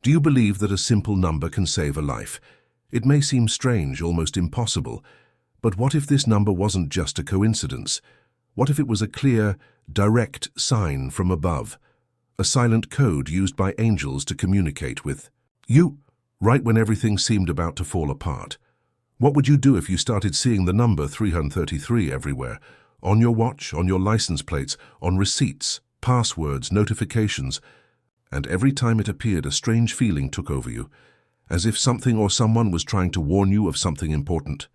Do you believe that a simple number can save a life? It may seem strange, almost impossible, but what if this number wasn't just a coincidence? What if it was a clear, direct sign from above? A silent code used by angels to communicate with you, right when everything seemed about to fall apart. What would you do if you started seeing the number 333 everywhere? On your watch, on your license plates, on receipts, passwords, notifications. And every time it appeared, a strange feeling took over you, as if something or someone was trying to warn you of something important.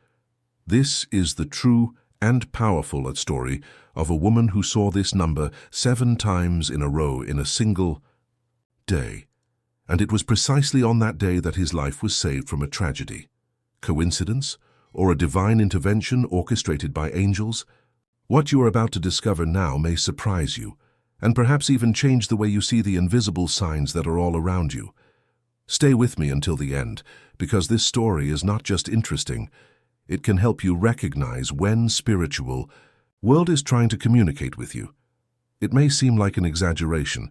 This is the true and powerful story of a woman who saw this number 7 times in a row in a single day. And it was precisely on that day that his life was saved from a tragedy. Coincidence? Or a divine intervention orchestrated by angels? What you are about to discover now may surprise you, and perhaps even change the way you see the invisible signs that are all around you. Stay with me until the end, because this story is not just interesting. It can help you recognize when spiritual world is trying to communicate with you. It may seem like an exaggeration,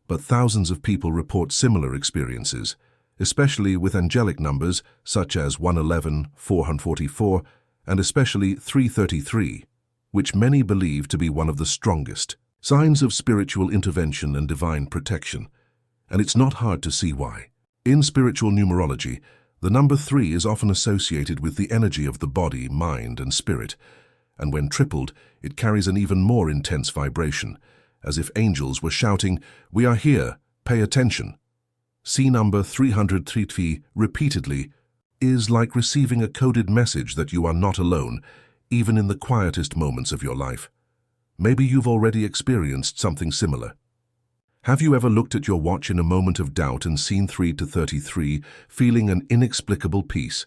but thousands of people report similar experiences, especially with angelic numbers such as 111, 444, and especially 333, which many believe to be one of the strongest signs of spiritual intervention and divine protection. And it's not hard to see why. In spiritual numerology, the number 3 is often associated with the energy of the body, mind, and spirit, and when tripled, it carries an even more intense vibration, as if angels were shouting, "We are here, pay attention." See number 333 repeatedly is like receiving a coded message that you are not alone, even in the quietest moments of your life. Maybe you've already experienced something similar. Have you ever looked at your watch in a moment of doubt and seen 3 to 33, feeling an inexplicable peace?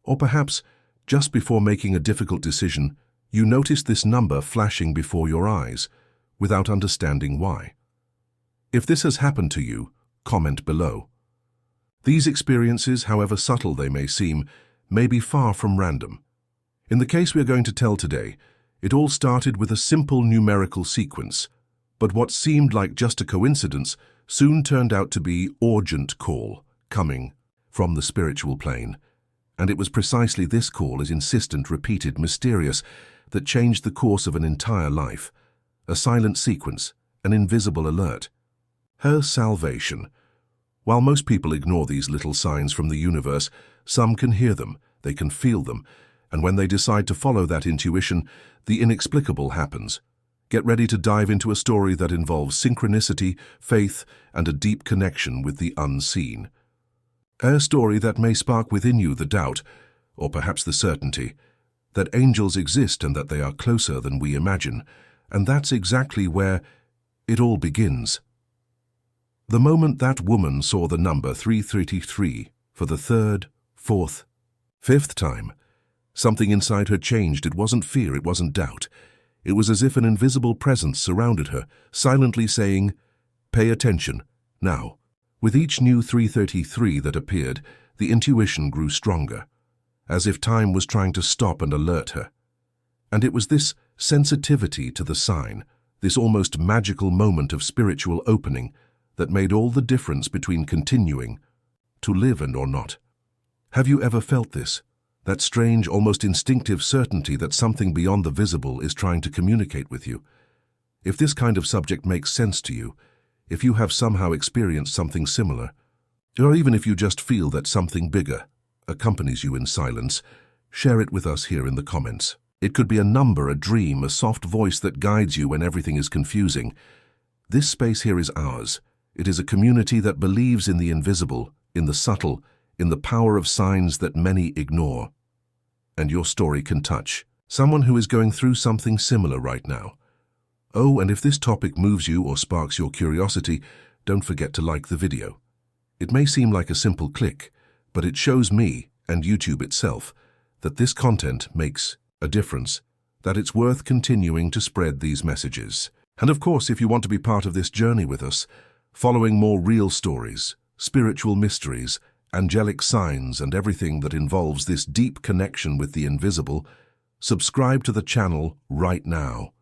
Or perhaps, just before making a difficult decision, you noticed this number flashing before your eyes, without understanding why. If this has happened to you, comment below. These experiences, however subtle they may seem, may be far from random. In the case we are going to tell today, it all started with a simple numerical sequence, but what seemed like just a coincidence soon turned out to be urgent call, coming from the spiritual plane. And it was precisely this call, as insistent, repeated, mysterious, that changed the course of an entire life. A silent sequence, an invisible alert. Her salvation. While most people ignore these little signs from the universe, some can hear them, they can feel them, and when they decide to follow that intuition, the inexplicable happens. Get ready to dive into a story that involves synchronicity, faith, and a deep connection with the unseen. A story that may spark within you the doubt, or perhaps the certainty, that angels exist and that they are closer than we imagine, and that's exactly where it all begins. The moment that woman saw the number 333 for the 3rd, 4th, 5th time, something inside her changed. It wasn't fear, it wasn't doubt. It was as if an invisible presence surrounded her, silently saying, "Pay attention, now." With each new 333 that appeared, the intuition grew stronger, as if time was trying to stop and alert her. And it was this sensitivity to the sign, this almost magical moment of spiritual opening, that made all the difference between continuing to live and or not. Have you ever felt this? That strange, almost instinctive certainty that something beyond the visible is trying to communicate with you? If this kind of subject makes sense to you, if you have somehow experienced something similar, or even if you just feel that something bigger accompanies you in silence, share it with us here in the comments. It could be a number, a dream, a soft voice that guides you when everything is confusing. This space here is ours. It is a community that believes in the invisible, in the subtle, in the power of signs that many ignore. And your story can touch someone who is going through something similar right now. Oh, and if this topic moves you or sparks your curiosity, don't forget to like the video. It may seem like a simple click, but it shows me, and YouTube itself, that this content makes a difference, that it's worth continuing to spread these messages. And of course, if you want to be part of this journey with us, following more real stories, spiritual mysteries, angelic signs, and everything that involves this deep connection with the invisible, subscribe to the channel right now.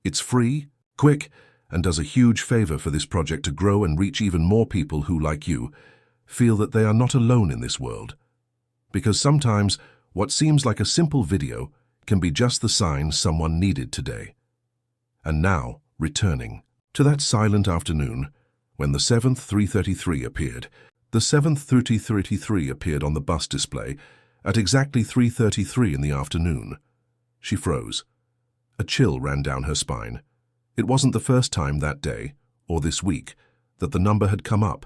It's free, quick, and does a huge favor for this project to grow and reach even more people who, like you, feel that they are not alone in this world. Because sometimes what seems like a simple video can be just the sign someone needed today. And now, returning to that silent afternoon when the 7th 333 appeared. The 7th 333 appeared on the bus display at exactly 3:33 in the afternoon. She froze. A chill ran down her spine. It wasn't the first time that day, or this week, that the number had come up.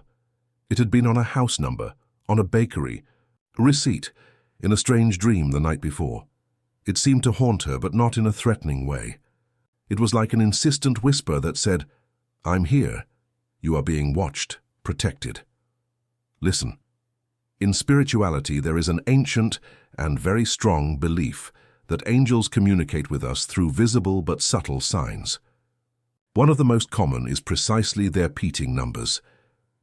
It had been on a house number, on a bakery, a receipt, in a strange dream the night before. It seemed to haunt her, but not in a threatening way. It was like an insistent whisper that said, "I'm here. You are being watched, protected." Listen. In spirituality, there is an ancient and very strong belief that angels communicate with us through visible but subtle signs. One of the most common is precisely their repeating numbers.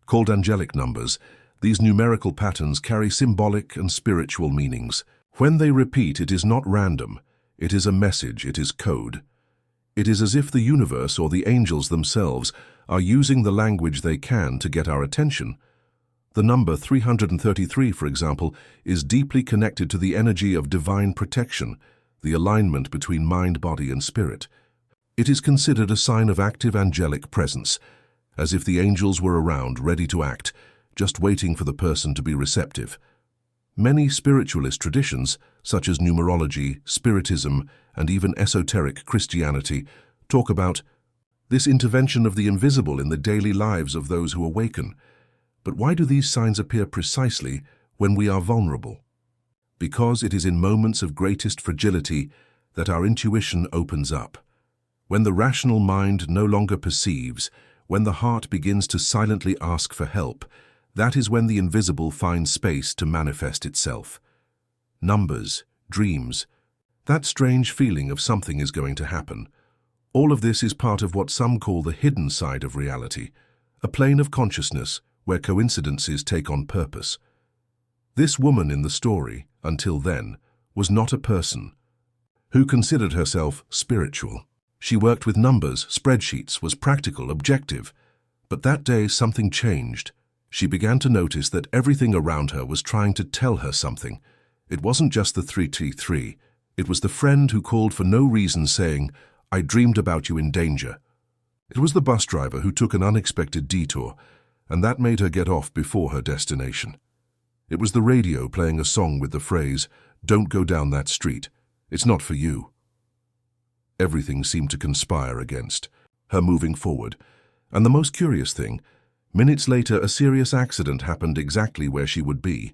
Called angelic numbers, these numerical patterns carry symbolic and spiritual meanings. When they repeat, it is not random. It is a message, it is code. It is as if the universe or the angels themselves are using the language they can to get our attention. The number 333, for example, is deeply connected to the energy of divine protection, the alignment between mind, body, and spirit. It is considered a sign of active angelic presence, as if the angels were around, ready to act, just waiting for the person to be receptive. Many spiritualist traditions, such as numerology, spiritism, and even esoteric Christianity, talk about this intervention of the invisible in the daily lives of those who awaken. But why do these signs appear precisely when we are vulnerable? Because it is in moments of greatest fragility that our intuition opens up. When the rational mind no longer perceives, when the heart begins to silently ask for help, that is when the invisible finds space to manifest itself. Numbers, dreams, that strange feeling of something is going to happen. All of this is part of what some call the hidden side of reality, a plane of consciousness where coincidences take on purpose. This woman in the story, until then, was not a person who considered herself spiritual. She worked with numbers, spreadsheets, was practical, objective. But that day something changed. She began to notice that everything around her was trying to tell her something. It wasn't just the 333. It was the friend who called for no reason saying, "I dreamed about you in danger." It was the bus driver who took an unexpected detour, and that made her get off before her destination. It was the radio playing a song with the phrase, "Don't go down that street. It's not for you." Everything seemed to conspire against her moving forward. And the most curious thing, minutes later a serious accident happened exactly where she would be.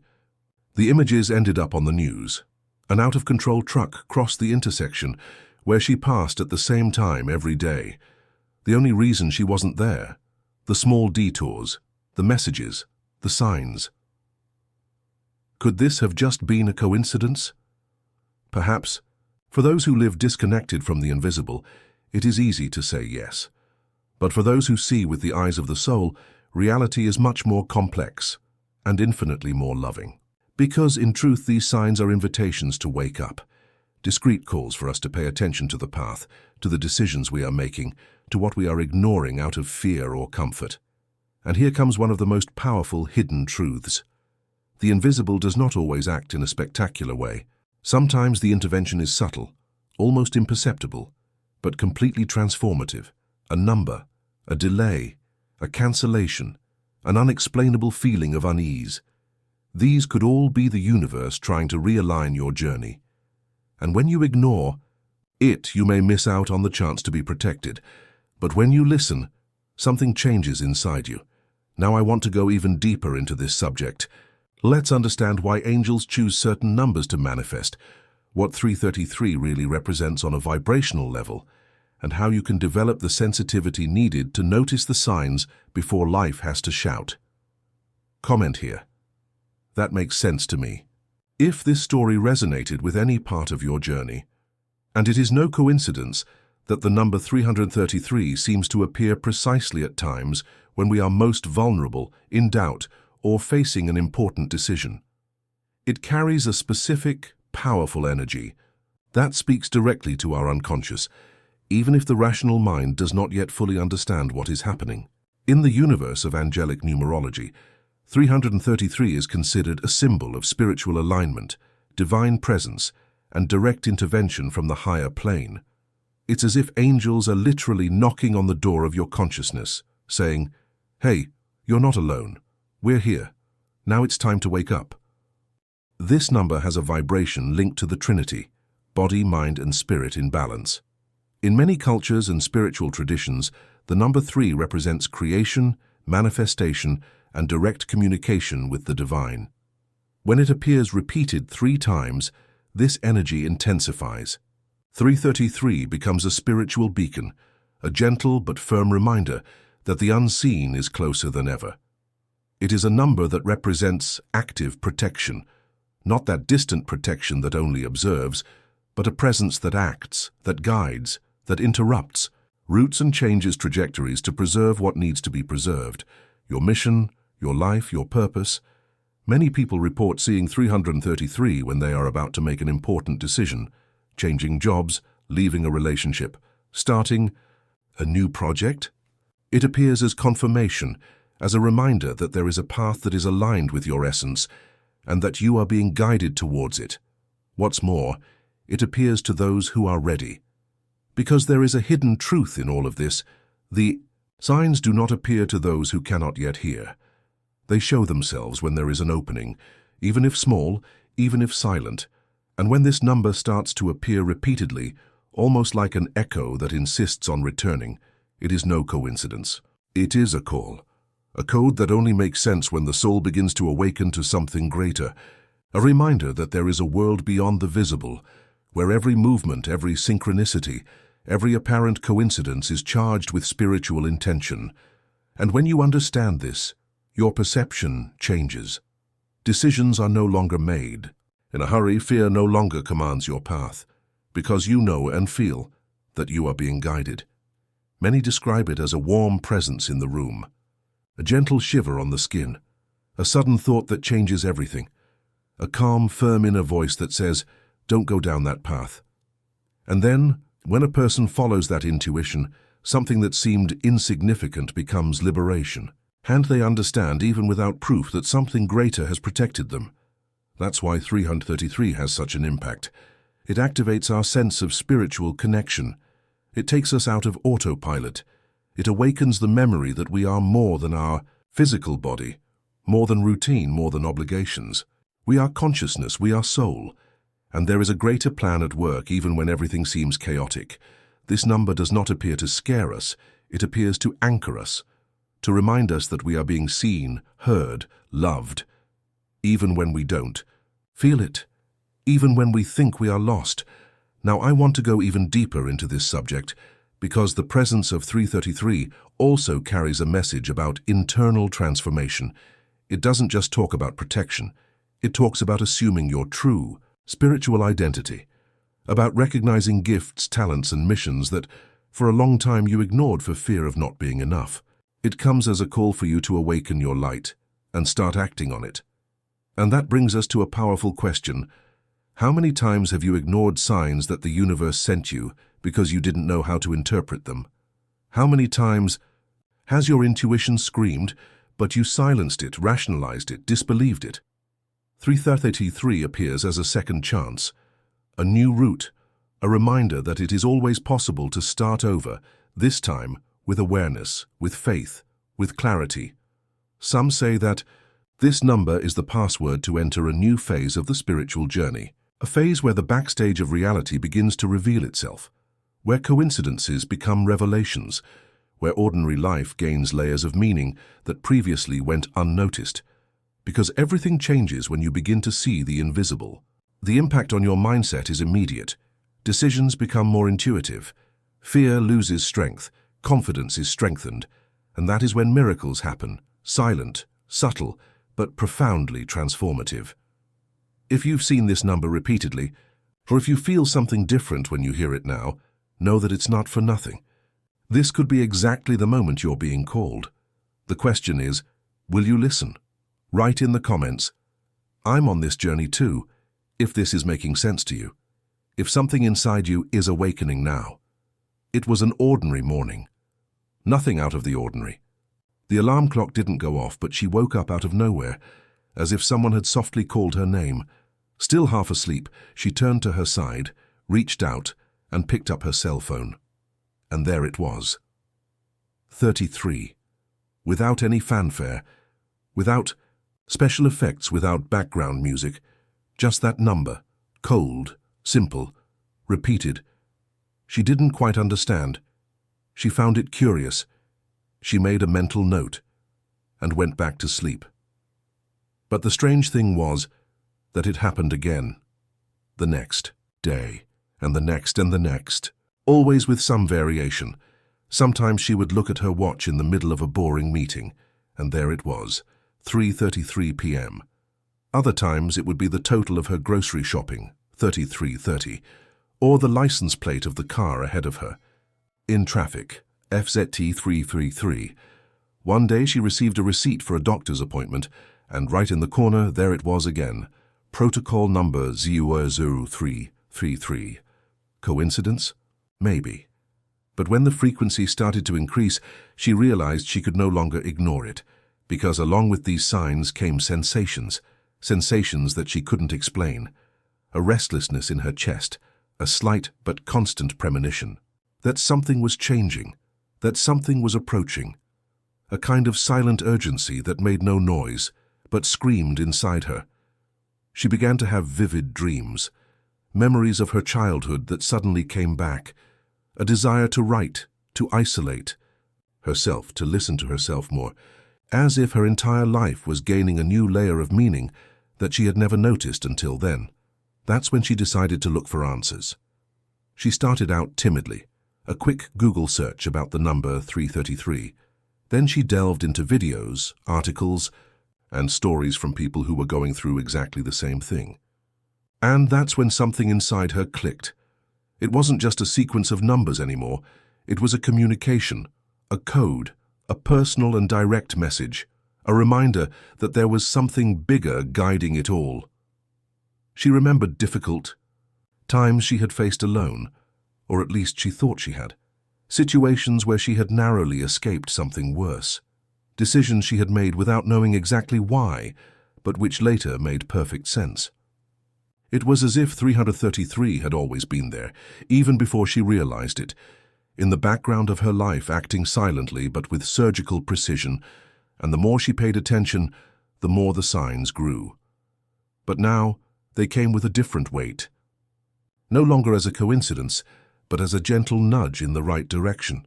The images ended up on the news. An out-of-control truck crossed the intersection where she passed at the same time every day. The only reason she wasn't there, the small detours, the messages, the signs. Could this have just been a coincidence? Perhaps. For those who live disconnected from the invisible, it is easy to say yes. But for those who see with the eyes of the soul, reality is much more complex and infinitely more loving. Because, in truth, these signs are invitations to wake up, discreet calls for us to pay attention to the path, to the decisions we are making, to what we are ignoring out of fear or comfort. And here comes one of the most powerful hidden truths. The invisible does not always act in a spectacular way. Sometimes the intervention is subtle, almost imperceptible, but completely transformative. A number, a delay, a cancellation, an unexplainable feeling of unease. These could all be the universe trying to realign your journey. And when you ignore it, you may miss out on the chance to be protected. But when you listen, something changes inside you. Now I want to go even deeper into this subject. Let's understand why angels choose certain numbers to manifest, what 333 really represents on a vibrational level, and how you can develop the sensitivity needed to notice the signs before life has to shout. Comment here. That makes sense to me. If this story resonated with any part of your journey, and it is no coincidence that the number 333 seems to appear precisely at times when we are most vulnerable, in doubt, or facing an important decision. It carries a specific, powerful energy that speaks directly to our unconscious, even if the rational mind does not yet fully understand what is happening. In the universe of angelic numerology, 333 is considered a symbol of spiritual alignment, divine presence, and direct intervention from the higher plane. It's as if angels are literally knocking on the door of your consciousness, saying, "Hey, you're not alone. We're here. Now it's time to wake up." This number has a vibration linked to the Trinity, body, mind, and spirit in balance. In many cultures and spiritual traditions, the number 3 represents creation, manifestation, and direct communication with the divine. When it appears repeated 3 times, this energy intensifies. 333 becomes a spiritual beacon, a gentle but firm reminder that the unseen is closer than ever. It is a number that represents active protection, not that distant protection that only observes, but a presence that acts, that guides, that interrupts, roots and changes trajectories to preserve what needs to be preserved. Your mission, your life, your purpose. Many people report seeing 333 when they are about to make an important decision, changing jobs, leaving a relationship, starting a new project. It appears as confirmation, as a reminder that there is a path that is aligned with your essence and that you are being guided towards it. What's more, it appears to those who are ready. Because there is a hidden truth in all of this, the signs do not appear to those who cannot yet hear. They show themselves when there is an opening, even if small, even if silent, and when this number starts to appear repeatedly, almost like an echo that insists on returning, it is no coincidence. It is a call, a code that only makes sense when the soul begins to awaken to something greater, a reminder that there is a world beyond the visible, where every movement, every synchronicity, every apparent coincidence is charged with spiritual intention. And when you understand this, your perception changes. Decisions are no longer made. In a hurry, fear no longer commands your path, because you know and feel that you are being guided. Many describe it as a warm presence in the room, a gentle shiver on the skin, a sudden thought that changes everything, a calm, firm inner voice that says, "Don't go down that path." And then, when a person follows that intuition, something that seemed insignificant becomes liberation. And they understand, even without proof, that something greater has protected them. That's why 333 has such an impact. It activates our sense of spiritual connection. It takes us out of autopilot. It awakens the memory that we are more than our physical body, more than routine, more than obligations. We are consciousness, we are soul. And there is a greater plan at work even when everything seems chaotic. This number does not appear to scare us, it appears to anchor us, to remind us that we are being seen, heard, loved, even when we don't. Feel it, even when we think we are lost. Now I want to go even deeper into this subject, because the presence of 333 also carries a message about internal transformation. It doesn't just talk about protection, it talks about assuming your true, spiritual identity, about recognizing gifts, talents, and missions that for a long time you ignored for fear of not being enough. It comes as a call for you to awaken your light and start acting on it. And that brings us to a powerful question. How many times have you ignored signs that the universe sent you because you didn't know how to interpret them? How many times has your intuition screamed, but you silenced it, rationalized it, disbelieved it? 333 appears as a second chance, a new route, a reminder that it is always possible to start over, this time with awareness, with faith, with clarity. Some say that this number is the password to enter a new phase of the spiritual journey, a phase where the backstage of reality begins to reveal itself, where coincidences become revelations, where ordinary life gains layers of meaning that previously went unnoticed. Because everything changes when you begin to see the invisible. The impact on your mindset is immediate. Decisions become more intuitive. Fear loses strength. Confidence is strengthened. And that is when miracles happen, silent, subtle, but profoundly transformative. If you've seen this number repeatedly, or if you feel something different when you hear it now, know that it's not for nothing. This could be exactly the moment you're being called. The question is, will you listen? Write in the comments, "I'm on this journey too," if this is making sense to you. If something inside you is awakening now. It was an ordinary morning. Nothing out of the ordinary. The alarm clock didn't go off, but she woke up out of nowhere, as if someone had softly called her name. Still half asleep, she turned to her side, reached out, and picked up her cell phone. And there it was. 33. Without any fanfare, without special effects, without background music, just that number, cold, simple, repeated. She didn't quite understand. She found it curious. She made a mental note and went back to sleep. But the strange thing was that it happened again, the next day, and the next and the next, always with some variation. Sometimes she would look at her watch in the middle of a boring meeting, and there it was, 3:33 p.m. Other times it would be the total of her grocery shopping, 33:30, or the license plate of the car ahead of her. In traffic, FZT 333. One day she received a receipt for a doctor's appointment, and right in the corner, there it was again, protocol number 00333. Coincidence? Maybe. But when the frequency started to increase, she realized she could no longer ignore it, because along with these signs came sensations that she couldn't explain. A restlessness in her chest, a slight but constant premonition that something was changing, that something was approaching. A kind of silent urgency that made no noise, but screamed inside her. She began to have vivid dreams, memories of her childhood that suddenly came back, a desire to write, to isolate herself, to listen to herself more, as if her entire life was gaining a new layer of meaning that she had never noticed until then. That's when she decided to look for answers. She started out timidly, a quick Google search about the number 333. Then she delved into videos, articles, and stories from people who were going through exactly the same thing. And that's when something inside her clicked. It wasn't just a sequence of numbers anymore. It was a communication, a code, a personal and direct message, a reminder that there was something bigger guiding it all. She remembered difficult times she had faced alone, or at least she thought she had. Situations where she had narrowly escaped something worse. Decisions she had made without knowing exactly why, but which later made perfect sense. It was as if 333 had always been there, even before she realized it, in the background of her life, acting silently but with surgical precision, and the more she paid attention, the more the signs grew. But now they came with a different weight. No longer as a coincidence, but as a gentle nudge in the right direction.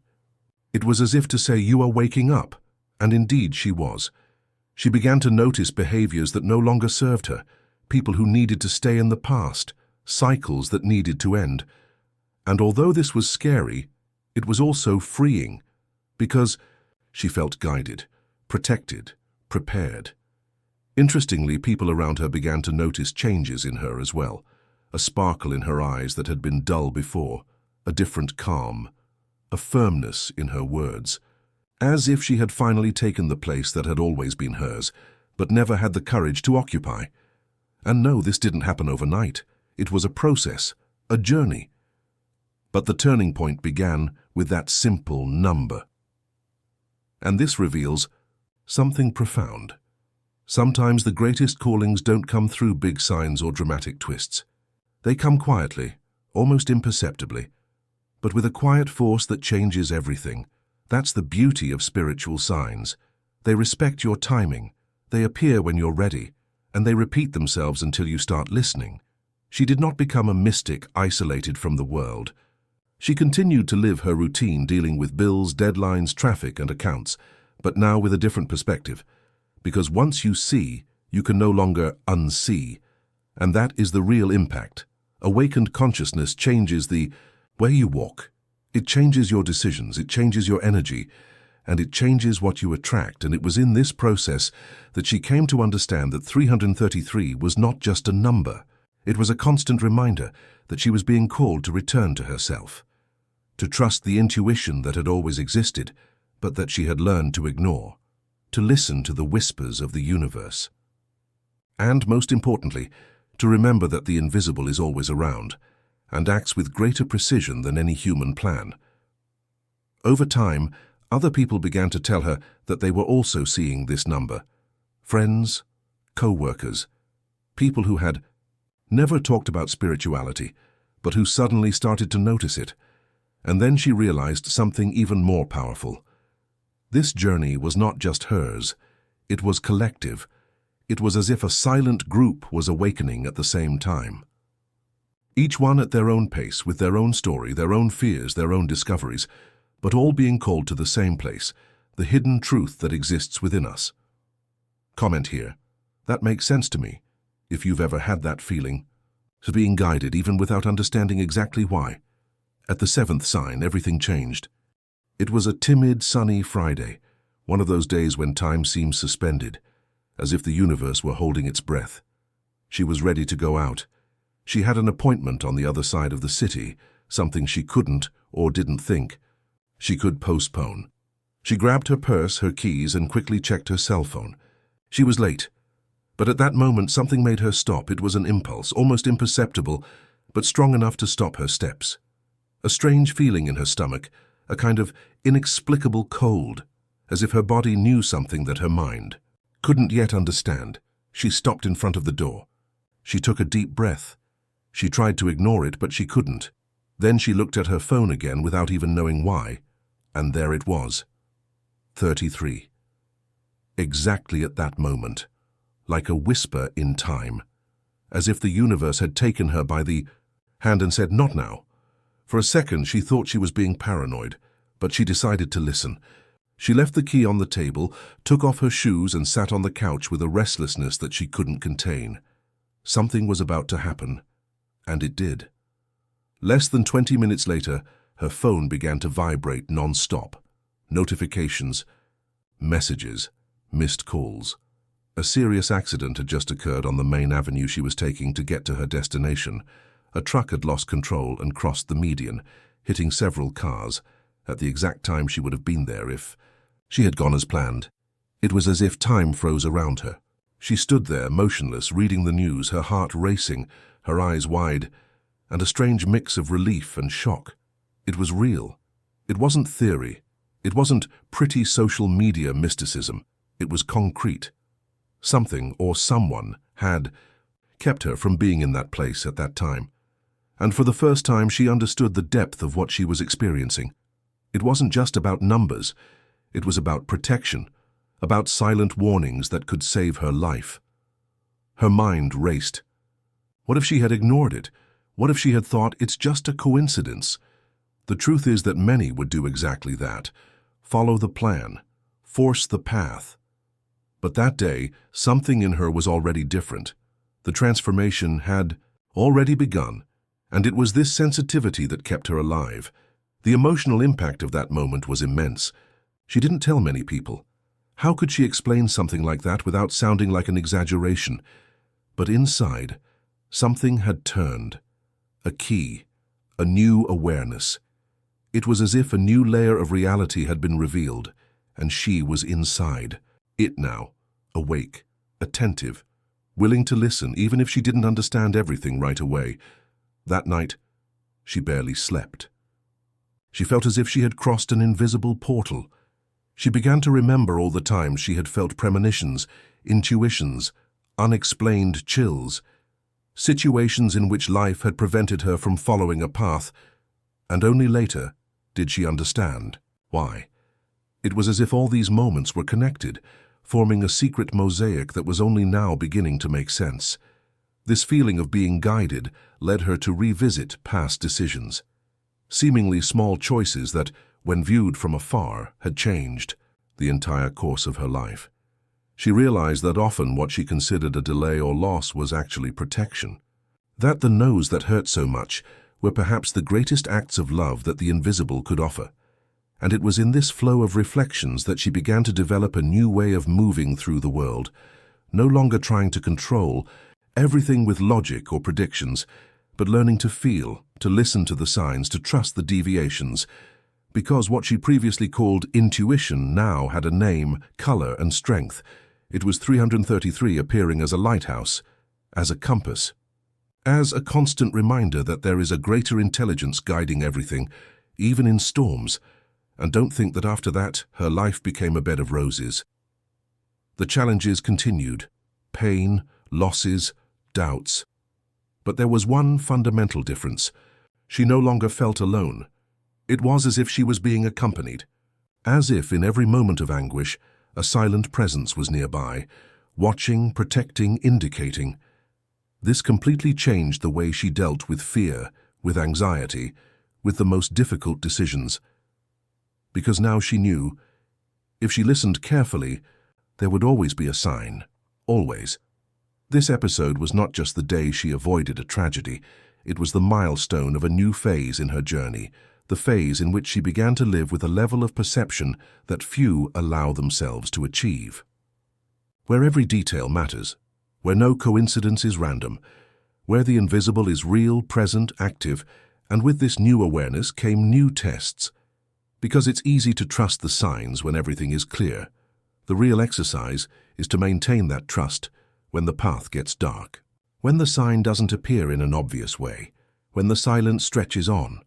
It was as if to say, "You are waking up," and indeed she was. She began to notice behaviors that no longer served her, people who needed to stay in the past, cycles that needed to end. And although this was scary, it was also freeing, because she felt guided, protected, prepared. Interestingly, people around her began to notice changes in her as well, a sparkle in her eyes that had been dull before, a different calm, a firmness in her words, as if she had finally taken the place that had always been hers, but never had the courage to occupy. And no, this didn't happen overnight. It was a process, a journey. But the turning point began with that simple number. And this reveals something profound. Sometimes the greatest callings don't come through big signs or dramatic twists. They come quietly, almost imperceptibly, but with a quiet force that changes everything. That's the beauty of spiritual signs. They respect your timing, they appear when you're ready, and they repeat themselves until you start listening. She did not become a mystic isolated from the world. She continued to live her routine, dealing with bills, deadlines, traffic, and accounts, but now with a different perspective. Because once you see, you can no longer unsee, and that is the real impact. Awakened consciousness changes the way you walk. It changes your decisions, it changes your energy, and it changes what you attract. And it was in this process that she came to understand that 333 was not just a number. It was a constant reminder that she was being called to return to herself, to trust the intuition that had always existed, but that she had learned to ignore, to listen to the whispers of the universe. And most importantly, to remember that the invisible is always around, and acts with greater precision than any human plan. Over time, Other people began to tell her that they were also seeing this number. Friends, co-workers, people who had never talked about spirituality, but who suddenly started to notice it. And then she realized something even more powerful. This journey was not just hers, it was collective. It was as if a silent group was awakening at the same time. Each one at their own pace, with their own story, their own fears, their own discoveries, but all being called to the same place, the hidden truth that exists within us. Comment here. That makes sense to me, if you've ever had that feeling, of being guided even without understanding exactly why. At the seventh sign, everything changed. It was a timid, sunny Friday, one of those days when time seems suspended, as if the universe were holding its breath. She was ready to go out. She had an appointment on the other side of the city, something she couldn't or didn't think she could postpone. She grabbed her purse, her keys, and quickly checked her cell phone. She was late, but at that moment something made her stop. It was an impulse, almost imperceptible, but strong enough to stop her steps. A strange feeling in her stomach, a kind of inexplicable cold, as if her body knew something that her mind couldn't yet understand. She stopped in front of the door. She took a deep breath. She tried to ignore it, but she couldn't. Then she looked at her phone again without even knowing why, and there it was. 33. Exactly at that moment, like a whisper in time, as if the universe had taken her by the hand and said, "Not now." For a second she thought she was being paranoid, but she decided to listen. She left the key on the table, took off her shoes and sat on the couch with a restlessness that she couldn't contain. Something was about to happen, and it did. Less than 20 minutes later, her phone began to vibrate non-stop. Notifications, messages, missed calls. A serious accident had just occurred on the main avenue she was taking to get to her destination. A truck had lost control and crossed the median, hitting several cars, at the exact time she would have been there if she had gone as planned. It was as if time froze around her. She stood there, motionless, reading the news, her heart racing, her eyes wide, and a strange mix of relief and shock. It was real. It wasn't theory. It wasn't pretty social media mysticism. It was concrete. Something or someone had kept her from being in that place at that time. And for the first time, she understood the depth of what she was experiencing. It wasn't just about numbers. It was about protection, about silent warnings that could save her life. Her mind raced. What if she had ignored it? What if she had thought it's just a coincidence? The truth is that many would do exactly that. Follow the plan. Force the path. But that day, something in her was already different. The transformation had already begun, and it was this sensitivity that kept her alive. The emotional impact of that moment was immense. She didn't tell many people. How could she explain something like that without sounding like an exaggeration? But inside, something had turned. A key, a new awareness. It was as if a new layer of reality had been revealed, and she was inside. It now, awake, attentive, willing to listen even if she didn't understand everything right away. That night, she barely slept. She felt as if she had crossed an invisible portal. She began to remember all the times she had felt premonitions, intuitions, unexplained chills, situations in which life had prevented her from following a path, and only later did she understand why. It was as if all these moments were connected, forming a secret mosaic that was only now beginning to make sense. This feeling of being guided led her to revisit past decisions, seemingly small choices that, when viewed from afar, had changed the entire course of her life. She realized that often what she considered a delay or loss was actually protection. That the no's that hurt so much were perhaps the greatest acts of love that the invisible could offer. And it was in this flow of reflections that she began to develop a new way of moving through the world, no longer trying to control everything with logic or predictions, but learning to feel, to listen to the signs, to trust the deviations, because what she previously called intuition now had a name, color, and strength. It was 333 appearing as a lighthouse, as a compass, as a constant reminder that there is a greater intelligence guiding everything, even in storms, And don't think that after that, her life became a bed of roses. The challenges continued. Pain, losses, doubts. But there was one fundamental difference. She no longer felt alone. It was as if she was being accompanied. As if in every moment of anguish, a silent presence was nearby, watching, protecting, indicating. This completely changed the way she dealt with fear, with anxiety, with the most difficult decisions. Because now she knew, if she listened carefully, there would always be a sign. Always. This episode was not just the day she avoided a tragedy, it was the milestone of a new phase in her journey, the phase in which she began to live with a level of perception that few allow themselves to achieve. Where every detail matters, where no coincidence is random, where the invisible is real, present, active, and with this new awareness came new tests. Because it's easy to trust the signs when everything is clear. The real exercise is to maintain that trust when the path gets dark. When the sign doesn't appear in an obvious way, when the silence stretches on.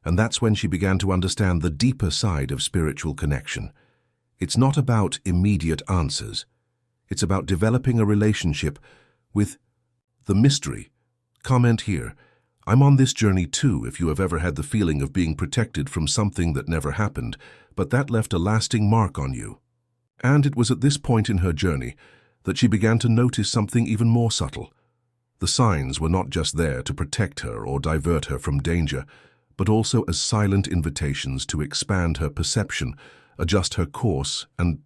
And that's when she began to understand the deeper side of spiritual connection. It's not about immediate answers. It's about developing a relationship with the mystery. Comment here. I'm on this journey too if you have ever had the feeling of being protected from something that never happened, but that left a lasting mark on you. And it was at this point in her journey that she began to notice something even more subtle. The signs were not just there to protect her or divert her from danger, but also as silent invitations to expand her perception, adjust her course, and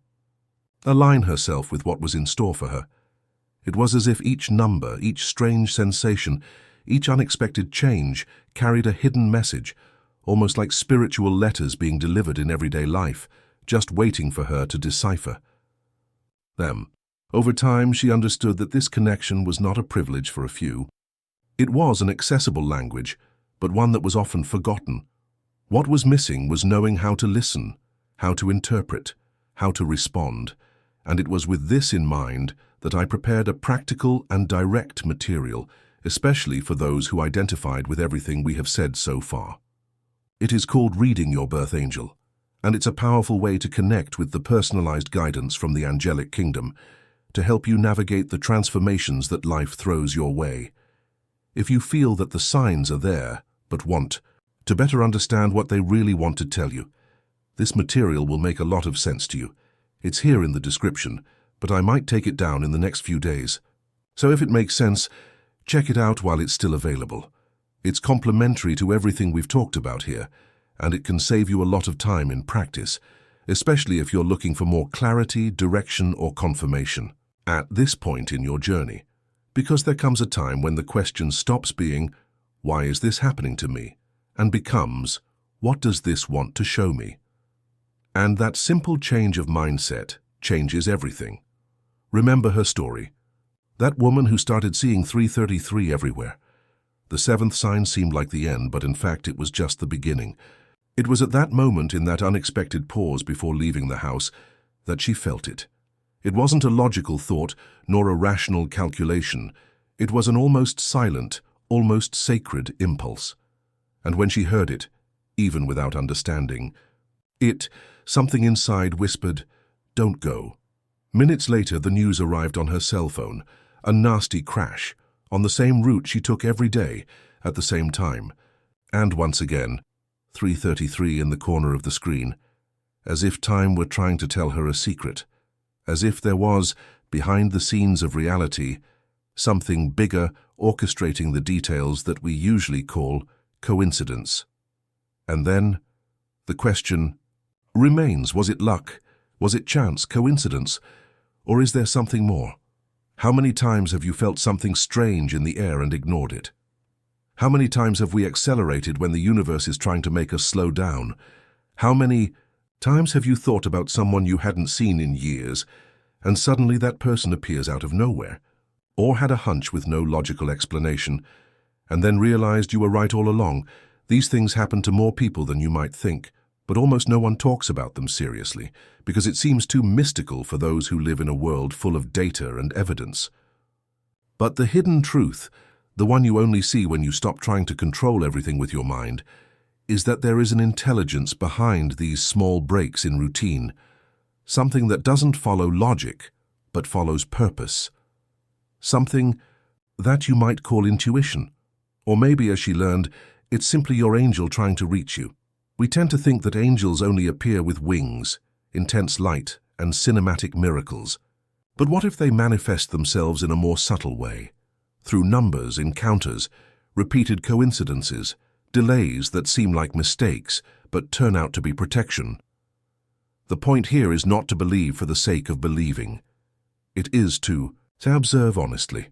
align herself with what was in store for her. It was as if each number, each strange sensation, each unexpected change carried a hidden message, almost like spiritual letters being delivered in everyday life, just waiting for her to decipher them. Over time, she understood that this connection was not a privilege for a few. It was an accessible language, but one that was often forgotten. What was missing was knowing how to listen, how to interpret, how to respond, and it was with this in mind that I prepared a practical and direct material, especially for those who identified with everything we have said so far. It is called Reading Your Birth Angel, and it's a powerful way to connect with the personalized guidance from the angelic kingdom to help you navigate the transformations that life throws your way. If you feel that the signs are there, but want to better understand what they really want to tell you, this material will make a lot of sense to you. It's here in the description, but I might take it down in the next few days. So if it makes sense, check it out while it's still available. It's complementary to everything we've talked about here, and it can save you a lot of time in practice, especially if you're looking for more clarity, direction, or confirmation at this point in your journey. Because there comes a time when the question stops being, "Why is this happening to me?" and becomes, "What does this want to show me?" And that simple change of mindset changes everything. Remember her story. That woman who started seeing 333 everywhere. The seventh sign seemed like the end, but in fact it was just the beginning. It was at that moment, in that unexpected pause before leaving the house, that she felt it. It wasn't a logical thought, nor a rational calculation. It was an almost silent, almost sacred impulse. And when she heard it, even without understanding, something inside whispered, "Don't go." Minutes later, the news arrived on her cell phone, a nasty crash, on the same route she took every day, at the same time. And once again, 333 in the corner of the screen, as if time were trying to tell her a secret, as if there was, behind the scenes of reality, something bigger orchestrating the details that we usually call coincidence. And then, the question remains, was it luck? Was it chance, coincidence? Or is there something more? How many times have you felt something strange in the air and ignored it? How many times have we accelerated when the universe is trying to make us slow down? How many times have you thought about someone you hadn't seen in years, and suddenly that person appears out of nowhere? Or had a hunch with no logical explanation, and then realized you were right all along? These things happen to more people than you might think, but almost no one talks about them seriously, because it seems too mystical for those who live in a world full of data and evidence. But the hidden truth, the one you only see when you stop trying to control everything with your mind, is that there is an intelligence behind these small breaks in routine, something that doesn't follow logic, but follows purpose. Something that you might call intuition, or maybe, as she learned, it's simply your angel trying to reach you. We tend to think that angels only appear with wings, intense light, and cinematic miracles. But what if they manifest themselves in a more subtle way? Through numbers, encounters, repeated coincidences, delays that seem like mistakes, but turn out to be protection. The point here is not to believe for the sake of believing. It is to observe honestly.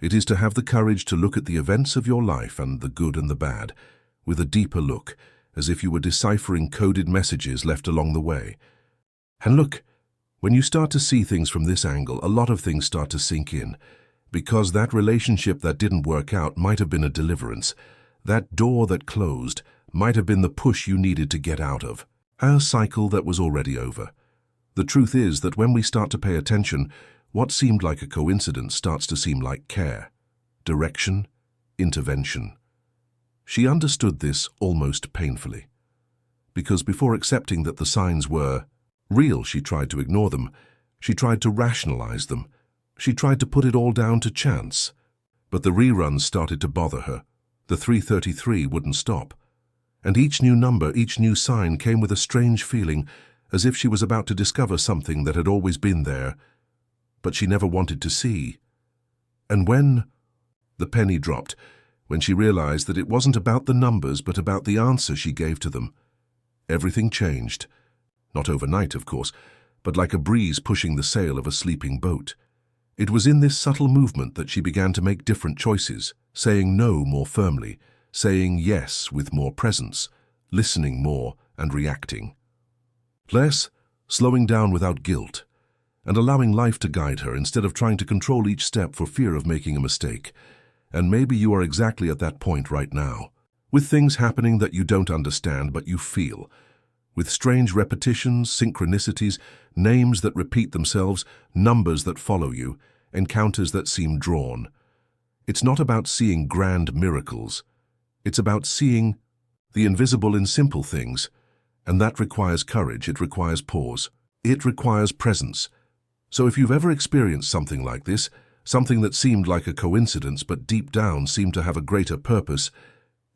It is to have the courage to look at the events of your life and the good and the bad, with a deeper look, as if you were deciphering coded messages left along the way. And look, when you start to see things from this angle, a lot of things start to sink in, because that relationship that didn't work out might have been a deliverance. That door that closed might have been the push you needed to get out of, a cycle that was already over. The truth is that when we start to pay attention, what seemed like a coincidence starts to seem like care, direction, intervention. She understood this almost painfully, because before accepting that the signs were real, she tried to ignore them. She tried to rationalize them. She tried to put it all down to chance. But the reruns started to bother her. The 333 wouldn't stop. And each new number, each new sign came with a strange feeling, as if she was about to discover something that had always been there, but she never wanted to see. And when the penny dropped, when she realized that it wasn't about the numbers but about the answer she gave to them, everything changed. Not overnight, of course, but like a breeze pushing the sail of a sleeping boat. It was in this subtle movement that she began to make different choices, saying no more firmly, saying yes with more presence, listening more and reacting less, slowing down without guilt, and allowing life to guide her instead of trying to control each step for fear of making a mistake. And maybe you are exactly at that point right now, with things happening that you don't understand but you feel, with strange repetitions, synchronicities, names that repeat themselves, numbers that follow you, encounters that seem drawn. It's not about seeing grand miracles. It's about seeing the invisible in simple things, and that requires courage, it requires pause, it requires presence. So if you've ever experienced something like this, something that seemed like a coincidence but deep down seemed to have a greater purpose,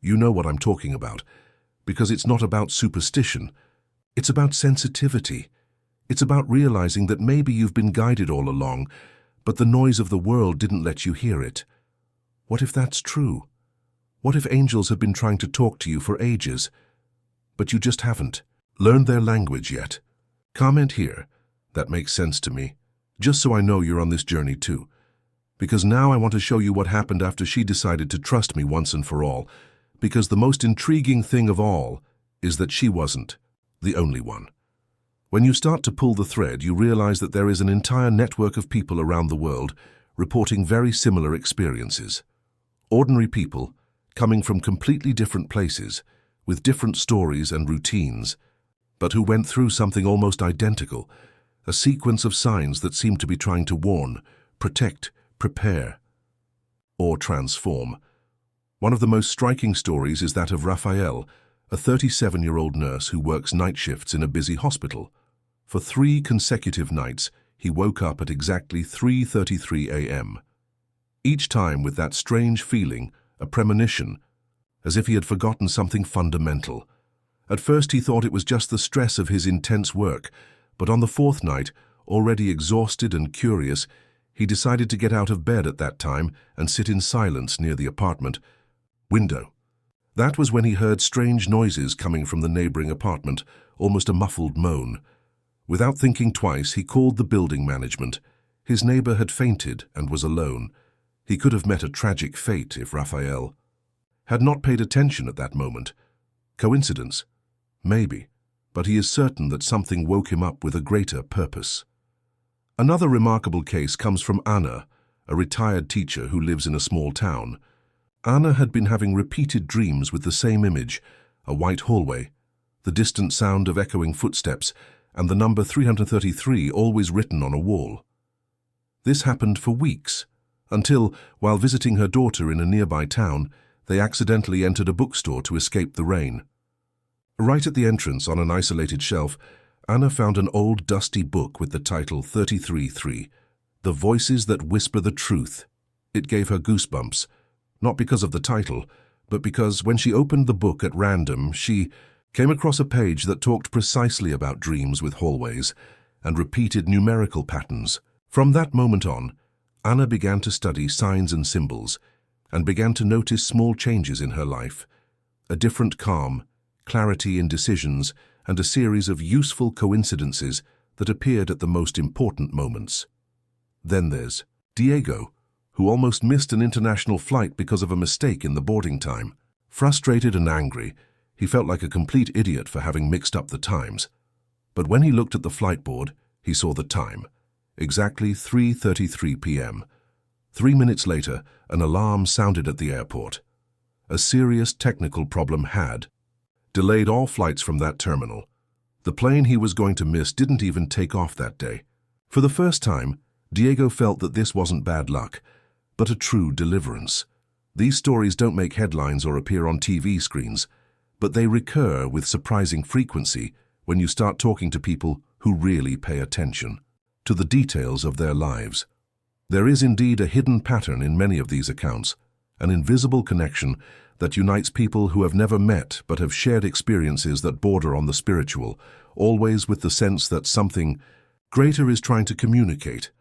you know what I'm talking about, because it's not about superstition. It's about sensitivity. It's about realizing that maybe you've been guided all along, but the noise of the world didn't let you hear it. What if that's true? What if angels have been trying to talk to you for ages, but you just haven't learned their language yet? Comment here. That makes sense to me, just so I know you're on this journey too. Because now I want to show you what happened after she decided to trust me once and for all, because the most intriguing thing of all is that she wasn't the only one. When you start to pull the thread, you realize that there is an entire network of people around the world reporting very similar experiences. Ordinary people coming from completely different places, with different stories and routines, but who went through something almost identical, a sequence of signs that seemed to be trying to warn, protect, prepare, or transform. One of the most striking stories is that of Raphael, a 37-year-old nurse who works night shifts in a busy hospital. For 3 consecutive nights, he woke up at exactly 3:33 a.m. Each time with that strange feeling, a premonition, as if he had forgotten something fundamental. At first he thought it was just the stress of his intense work, but on the 4th night, already exhausted and curious, he decided to get out of bed at that time and sit in silence near the apartment window. That was when he heard strange noises coming from the neighboring apartment, almost a muffled moan. Without thinking twice, he called the building management. His neighbor had fainted and was alone. He could have met a tragic fate if Raphael had not paid attention at that moment. Coincidence? Maybe, but he is certain that something woke him up with a greater purpose. Another remarkable case comes from Anna, a retired teacher who lives in a small town. Anna had been having repeated dreams with the same image, a white hallway, the distant sound of echoing footsteps, and the number 333 always written on a wall. This happened for weeks, until, while visiting her daughter in a nearby town, they accidentally entered a bookstore to escape the rain. Right at the entrance, on an isolated shelf, Anna found an old dusty book with the title 33-3, The Voices That Whisper the Truth. It gave her goosebumps, not because of the title, but because when she opened the book at random, she came across a page that talked precisely about dreams with hallways and repeated numerical patterns. From that moment on, Anna began to study signs and symbols and began to notice small changes in her life, a different calm, clarity in decisions, and a series of useful coincidences that appeared at the most important moments. Then there's Diego, who almost missed an international flight because of a mistake in the boarding time. Frustrated and angry, he felt like a complete idiot for having mixed up the times. But when he looked at the flight board, he saw the time, exactly 3:33 p.m. 3 minutes later, an alarm sounded at the airport. A serious technical problem had delayed all flights from that terminal. The plane he was going to miss didn't even take off that day. For the first time, Diego felt that this wasn't bad luck, but a true deliverance. These stories don't make headlines or appear on TV screens, but they recur with surprising frequency when you start talking to people who really pay attention to the details of their lives. There is indeed a hidden pattern in many of these accounts, an invisible connection that unites people who have never met but have shared experiences that border on the spiritual, always with the sense that something greater is trying to communicate.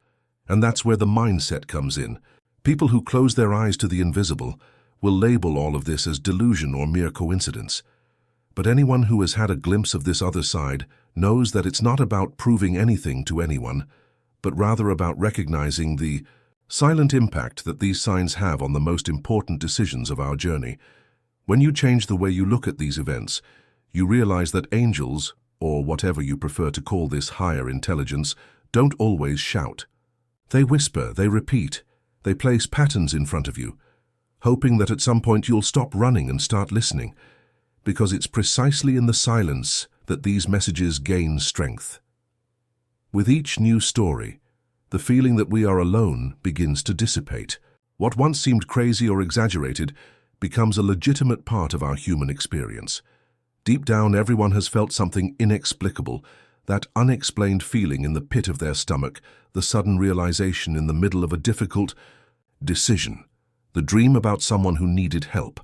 And that's where the mindset comes in. People who close their eyes to the invisible will label all of this as delusion or mere coincidence. But anyone who has had a glimpse of this other side knows that it's not about proving anything to anyone, but rather about recognizing the silent impact that these signs have on the most important decisions of our journey. When you change the way you look at these events, you realize that angels, or whatever you prefer to call this higher intelligence, don't always shout. They whisper, they repeat, they place patterns in front of you, hoping that at some point you'll stop running and start listening, because it's precisely in the silence that these messages gain strength. With each new story, the feeling that we are alone begins to dissipate. What once seemed crazy or exaggerated becomes a legitimate part of our human experience. Deep down, everyone has felt something inexplicable, that unexplained feeling in the pit of their stomach, the sudden realization in the middle of a difficult decision, the dream about someone who needed help,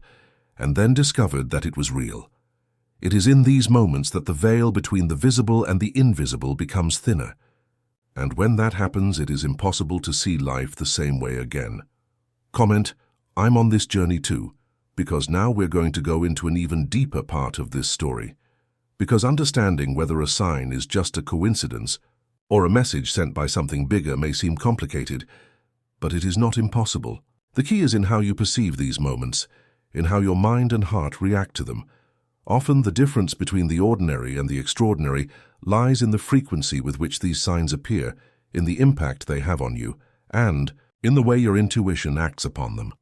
and then discovered that it was real. It is in these moments that the veil between the visible and the invisible becomes thinner. And when that happens, it is impossible to see life the same way again. Comment, I'm on this journey too, because now we're going to go into an even deeper part of this story. Because understanding whether a sign is just a coincidence or a message sent by something bigger may seem complicated, but it is not impossible. The key is in how you perceive these moments, in how your mind and heart react to them. Often the difference between the ordinary and the extraordinary lies in the frequency with which these signs appear, in the impact they have on you, and in the way your intuition acts upon them.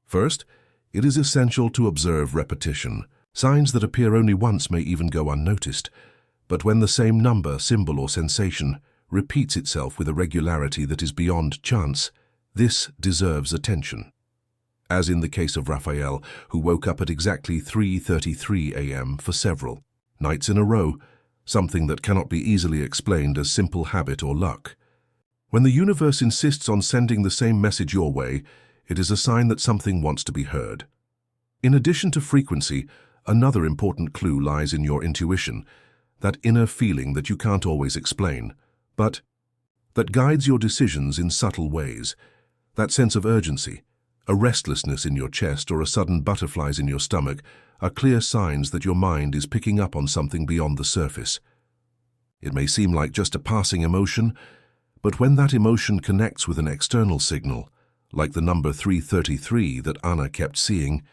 First, it is essential to observe repetition. Signs that appear only once may even go unnoticed, but when the same number, symbol, or sensation repeats itself with a regularity that is beyond chance, this deserves attention. As in the case of Raphael, who woke up at exactly 3:33 a.m. for several nights in a row, something that cannot be easily explained as simple habit or luck. When the universe insists on sending the same message your way, it is a sign that something wants to be heard. In addition to frequency, another important clue lies in your intuition, that inner feeling that you can't always explain, but that guides your decisions in subtle ways. That sense of urgency, a restlessness in your chest or a sudden butterflies in your stomach are clear signs that your mind is picking up on something beyond the surface. It may seem like just a passing emotion, but when that emotion connects with an external signal, like the number 333 that Anna kept seeing,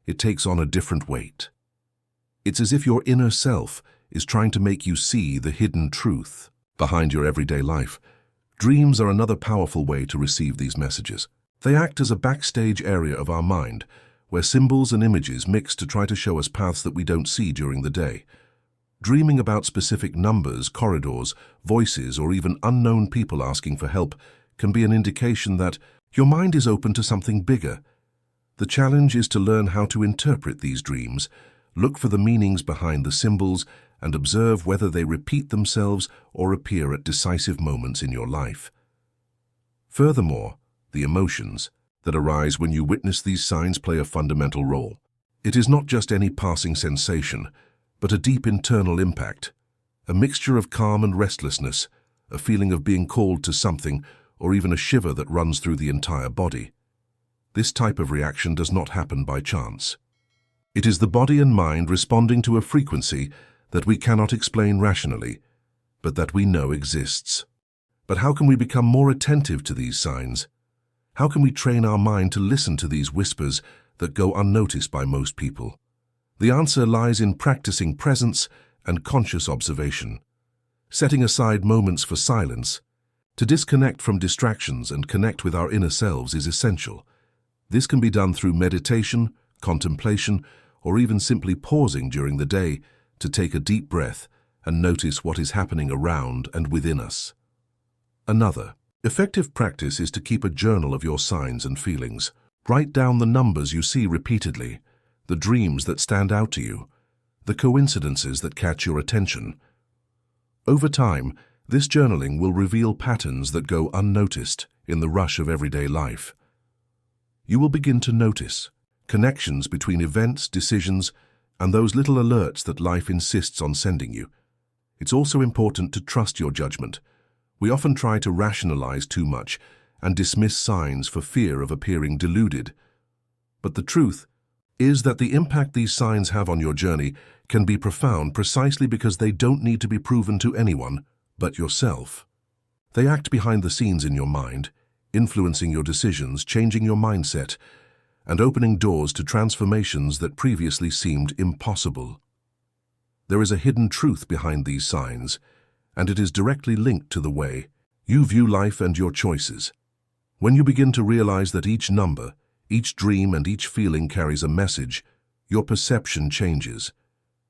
it takes on a different weight. It's as if your inner self is trying to make you see the hidden truth behind your everyday life. Dreams are another powerful way to receive these messages. They act as a backstage area of our mind, where symbols and images mix to try to show us paths that we don't see during the day. Dreaming about specific numbers, corridors, voices, or even unknown people asking for help can be an indication that your mind is open to something bigger. The challenge is to learn how to interpret these dreams, Look for the meanings behind the symbols and observe whether they repeat themselves or appear at decisive moments in your life. Furthermore, the emotions that arise when you witness these signs play a fundamental role. It is not just any passing sensation, but a deep internal impact, a mixture of calm and restlessness, a feeling of being called to something, or even a shiver that runs through the entire body. This type of reaction does not happen by chance. It is the body and mind responding to a frequency that we cannot explain rationally, but that we know exists. But how can we become more attentive to these signs? How can we train our mind to listen to these whispers that go unnoticed by most people? The answer lies in practicing presence and conscious observation, setting aside moments for silence. To disconnect from distractions and connect with our inner selves is essential. This can be done through meditation, contemplation, or even simply pausing during the day to take a deep breath and notice what is happening around and within us. Another effective practice is to keep a journal of your signs and feelings. Write down the numbers you see repeatedly, the dreams that stand out to you, the coincidences that catch your attention. Over time, this journaling will reveal patterns that go unnoticed in the rush of everyday life. You will begin to notice connections between events, decisions, and those little alerts that life insists on sending you. It's also important to trust your judgment. We often try to rationalize too much and dismiss signs for fear of appearing deluded. But the truth is that the impact these signs have on your journey can be profound precisely because they don't need to be proven to anyone but yourself. They act behind the scenes in your mind, influencing your decisions, changing your mindset, and opening doors to transformations that previously seemed impossible. There is a hidden truth behind these signs, and it is directly linked to the way you view life and your choices. When you begin to realize that each number, each dream, and each feeling carries a message, your perception changes.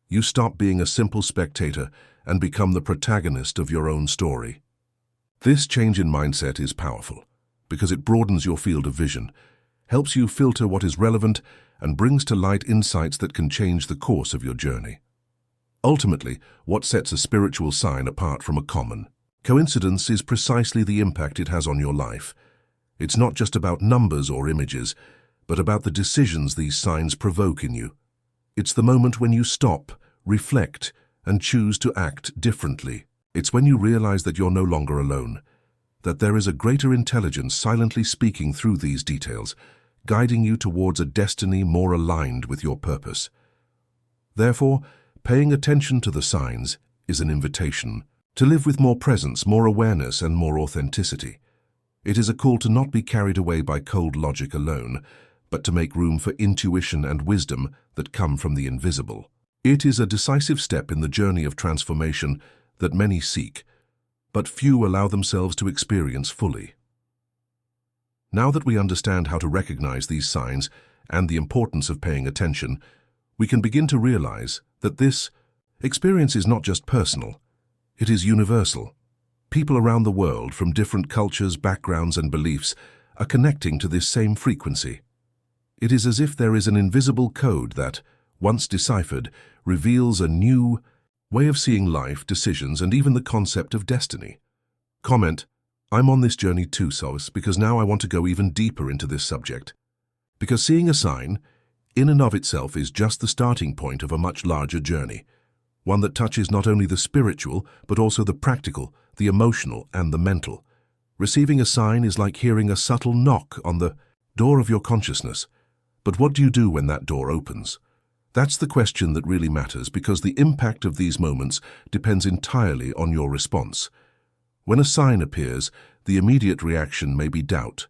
You stop being a simple spectator and become the protagonist of your own story. This change in mindset is powerful because it broadens your field of vision, helps you filter what is relevant, and brings to light insights that can change the course of your journey. Ultimately, what sets a spiritual sign apart from a common coincidence is precisely the impact it has on your life. It's not just about numbers or images, but about the decisions these signs provoke in you. It's the moment when you stop, reflect, and choose to act differently. It's when you realize that you're no longer alone, that there is a greater intelligence silently speaking through these details, guiding you towards a destiny more aligned with your purpose. Therefore, paying attention to the signs is an invitation to live with more presence, more awareness, and more authenticity. It is a call to not be carried away by cold logic alone, but to make room for intuition and wisdom that come from the invisible. It is a decisive step in the journey of transformation that many seek, but few allow themselves to experience fully. Now that we understand how to recognize these signs and the importance of paying attention, we can begin to realize that this experience is not just personal, it is universal. People around the world from different cultures, backgrounds, and beliefs are connecting to this same frequency. It is as if there is an invisible code that, once deciphered, reveals a new way of seeing life, decisions, and even the concept of destiny. Comment: I'm on this journey too, Solace, because now I want to go even deeper into this subject. Because seeing a sign, in and of itself, is just the starting point of a much larger journey, one that touches not only the spiritual, but also the practical, the emotional, and the mental. Receiving a sign is like hearing a subtle knock on the door of your consciousness. But what do you do when that door opens? That's the question that really matters, because the impact of these moments depends entirely on your response. When a sign appears, the immediate reaction may be doubt,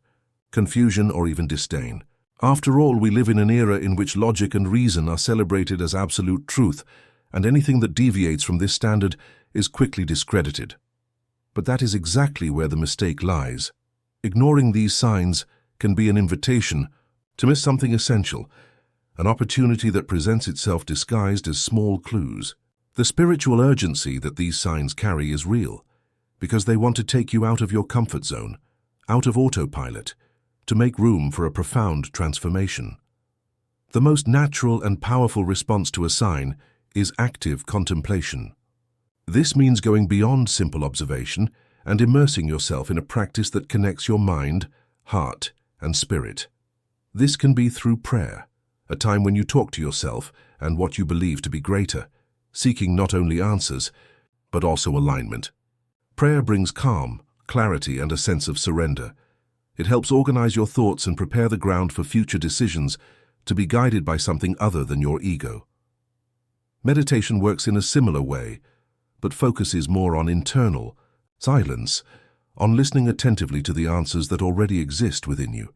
confusion, or even disdain. After all, we live in an era in which logic and reason are celebrated as absolute truth, and anything that deviates from this standard is quickly discredited. But that is exactly where the mistake lies. Ignoring these signs can be an invitation to miss something essential, an opportunity that presents itself disguised as small clues. The spiritual urgency that these signs carry is real, because they want to take you out of your comfort zone, out of autopilot, to make room for a profound transformation. The most natural and powerful response to a sign is active contemplation. This means going beyond simple observation and immersing yourself in a practice that connects your mind, heart, and spirit. This can be through prayer, a time when you talk to yourself and what you believe to be greater, seeking not only answers, but also alignment. Prayer brings calm, clarity, and a sense of surrender. It helps organize your thoughts and prepare the ground for future decisions to be guided by something other than your ego. Meditation works in a similar way, but focuses more on internal silence, on listening attentively to the answers that already exist within you.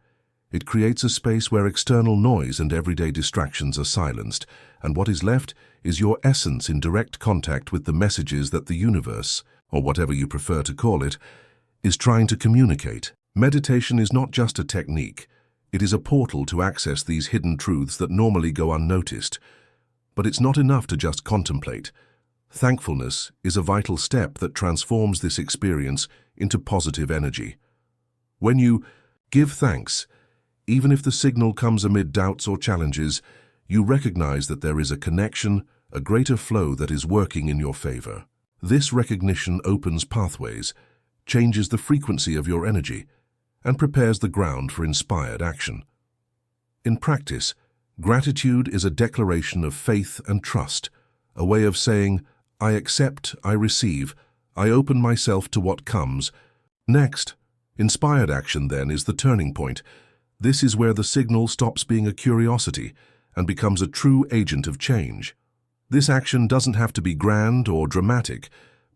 It creates a space where external noise and everyday distractions are silenced, and what is left is your essence in direct contact with the messages that the universe, or whatever you prefer to call it, is trying to communicate. Meditation is not just a technique. It is a portal to access these hidden truths that normally go unnoticed. But it's not enough to just contemplate. Thankfulness is a vital step that transforms this experience into positive energy. When you give thanks, even if the signal comes amid doubts or challenges, you recognize that there is a connection, a greater flow that is working in your favor. This recognition opens pathways, changes the frequency of your energy, and prepares the ground for inspired action. In practice, gratitude is a declaration of faith and trust, a way of saying, I accept, I receive, I open myself to what comes. Next, inspired action then is the turning point. This is where the signal stops being a curiosity and becomes a true agent of change. This action doesn't have to be grand or dramatic,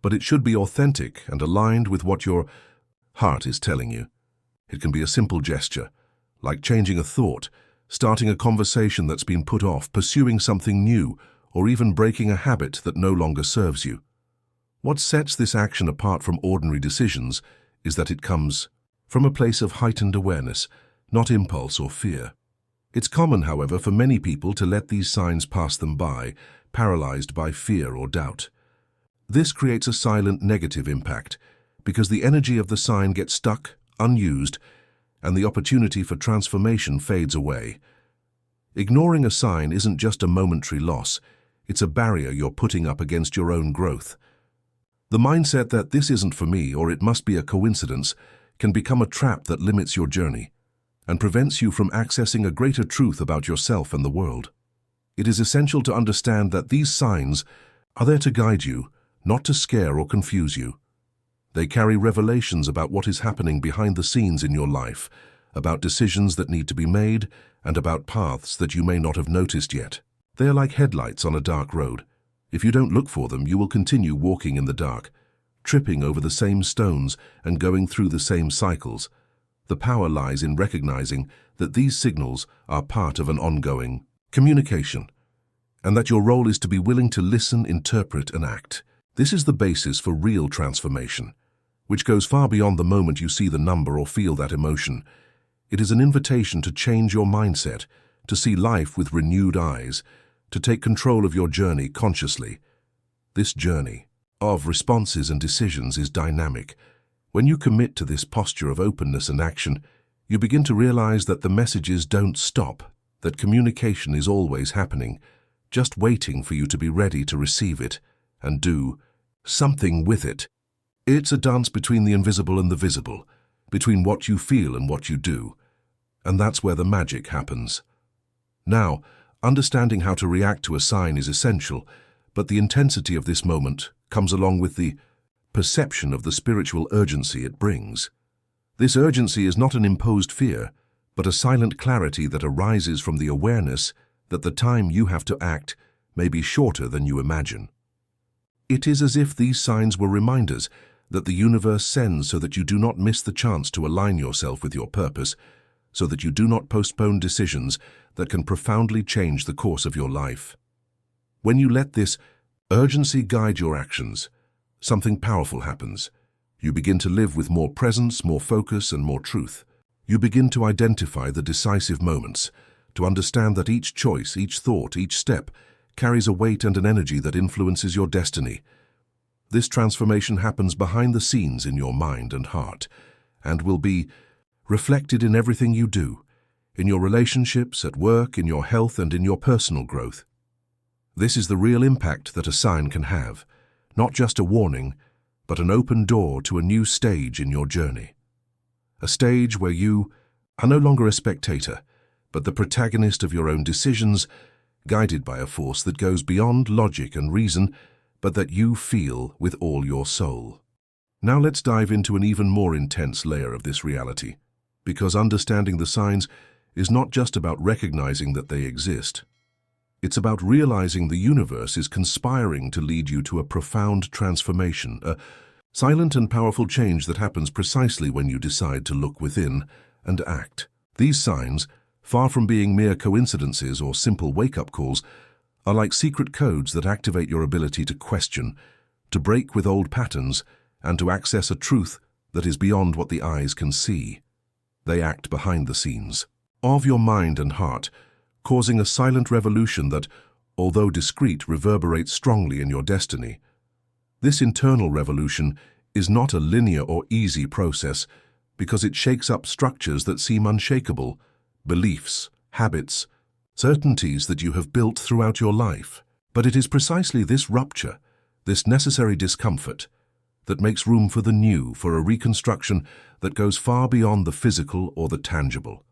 but it should be authentic and aligned with what your heart is telling you. It can be a simple gesture, like changing a thought, starting a conversation that's been put off, pursuing something new, or even breaking a habit that no longer serves you. What sets this action apart from ordinary decisions is that it comes from a place of heightened awareness, not impulse or fear. It's common, however, for many people to let these signs pass them by, paralyzed by fear or doubt. This creates a silent negative impact, because the energy of the sign gets stuck, unused, and the opportunity for transformation fades away. Ignoring a sign isn't just a momentary loss, it's a barrier you're putting up against your own growth. The mindset that this isn't for me or it must be a coincidence can become a trap that limits your journey and prevents you from accessing a greater truth about yourself and the world. It is essential to understand that these signs are there to guide you, not to scare or confuse you. They carry revelations about what is happening behind the scenes in your life, about decisions that need to be made, and about paths that you may not have noticed yet. They are like headlights on a dark road. If you don't look for them, you will continue walking in the dark, tripping over the same stones and going through the same cycles. The power lies in recognizing that these signals are part of an ongoing communication, and that your role is to be willing to listen, interpret, and act. This is the basis for real transformation, which goes far beyond the moment you see the number or feel that emotion. It is an invitation to change your mindset, to see life with renewed eyes, to take control of your journey consciously. This journey of responses and decisions is dynamic. When you commit to this posture of openness and action, you begin to realize that the messages don't stop, that communication is always happening, just waiting for you to be ready to receive it and do something with it. It's a dance between the invisible and the visible, between what you feel and what you do, and that's where the magic happens. Now, understanding how to react to a sign is essential, but the intensity of this moment comes along with the perception of the spiritual urgency it brings. This urgency is not an imposed fear, but a silent clarity that arises from the awareness that the time you have to act may be shorter than you imagine. It is as if these signs were reminders that the universe sends so that you do not miss the chance to align yourself with your purpose, so that you do not postpone decisions that can profoundly change the course of your life. When you let this urgency guide your actions, something powerful happens. You begin to live with more presence, more focus, and more truth. You begin to identify the decisive moments, to understand that each choice, each thought, each step carries a weight and an energy that influences your destiny. This transformation happens behind the scenes in your mind and heart, and will be reflected in everything you do. in your relationships, at work, in your health, and in your personal growth. This is the real impact that a sign can have, not just a warning, but an open door to a new stage in your journey. A stage where you are no longer a spectator, but the protagonist of your own decisions, guided by a force that goes beyond logic and reason, but that you feel with all your soul. Now let's dive into an even more intense layer of this reality, because understanding the signs is not just about recognizing that they exist. It's about realizing the universe is conspiring to lead you to a profound transformation, a silent and powerful change that happens precisely when you decide to look within and act. These signs, far from being mere coincidences or simple wake-up calls, are like secret codes that activate your ability to question, to break with old patterns, and to access a truth that is beyond what the eyes can see. They act behind the scenes of your mind and heart, causing a silent revolution that, although discreet, reverberates strongly in your destiny. This internal revolution is not a linear or easy process because it shakes up structures that seem unshakable, beliefs, habits, certainties that you have built throughout your life. But it is precisely this rupture, this necessary discomfort, that makes room for the new, for a reconstruction that goes far beyond the physical or the tangible.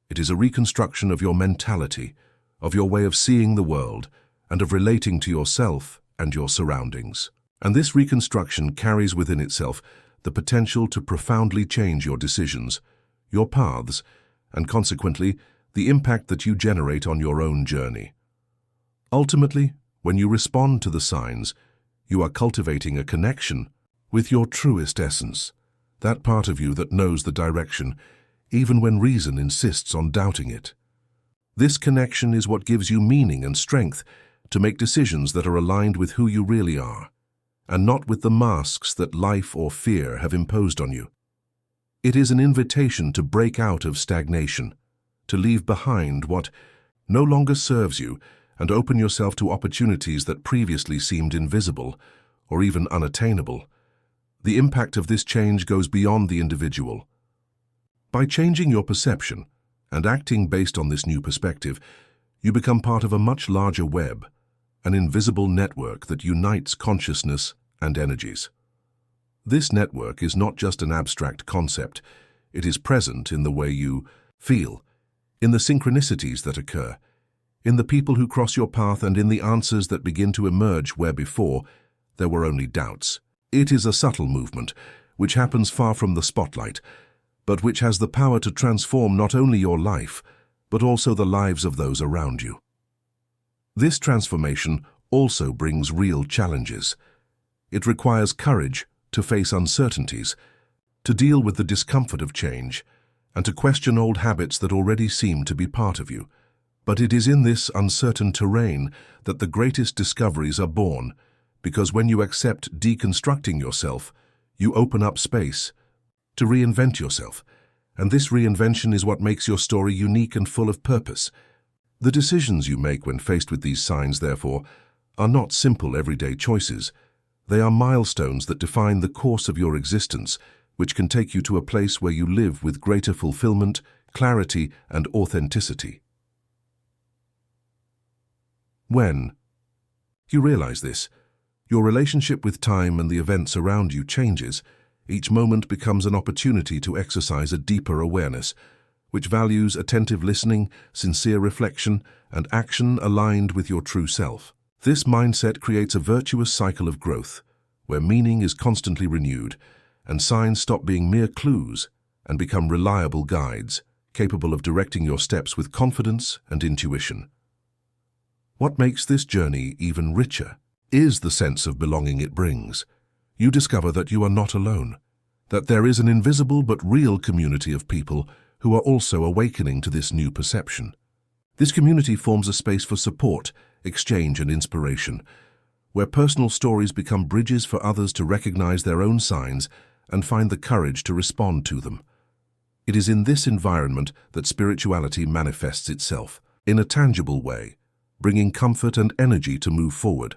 It is a reconstruction of your mentality, of your way of seeing the world, and of relating to yourself and your surroundings. And this reconstruction carries within itself the potential to profoundly change your decisions, your paths, and consequently, the impact that you generate on your own journey. Ultimately, when you respond to the signs, you are cultivating a connection with your truest essence, that part of you that knows the direction, even when reason insists on doubting it. This connection is what gives you meaning and strength to make decisions that are aligned with who you really are, and not with the masks that life or fear have imposed on you. It is an invitation to break out of stagnation, to leave behind what no longer serves you and open yourself to opportunities that previously seemed invisible or even unattainable. The impact of this change goes beyond the individual. By changing your perception and acting based on this new perspective, you become part of a much larger web, an invisible network that unites consciousness and energies. This network is not just an abstract concept. It is present in the way you feel, in the synchronicities that occur, in the people who cross your path, and in the answers that begin to emerge where before there were only doubts. It is a subtle movement, which happens far from the spotlight, but which has the power to transform not only your life, but also the lives of those around you. This transformation also brings real challenges. It requires courage to face uncertainties, to deal with the discomfort of change, and to question old habits that already seem to be part of you. But it is in this uncertain terrain that the greatest discoveries are born, because when you accept deconstructing yourself, you open up space to reinvent yourself, and this reinvention is what makes your story unique and full of purpose. The decisions you make when faced with these signs, therefore, are not simple everyday choices. They are milestones that define the course of your existence, which can take you to a place where you live with greater fulfillment, clarity, and authenticity. When you realize this, your relationship with time and the events around you changes. Each moment becomes an opportunity to exercise a deeper awareness, which values attentive listening, sincere reflection, and action aligned with your true self. This mindset creates a virtuous cycle of growth, where meaning is constantly renewed, and signs stop being mere clues and become reliable guides, capable of directing your steps with confidence and intuition. What makes this journey even richer is the sense of belonging it brings. You discover that you are not alone, that there is an invisible but real community of people who are also awakening to this new perception. This community forms a space for support, exchange, and inspiration, where personal stories become bridges for others to recognize their own signs and find the courage to respond to them. It is in this environment that spirituality manifests itself, in a tangible way, bringing comfort and energy to move forward.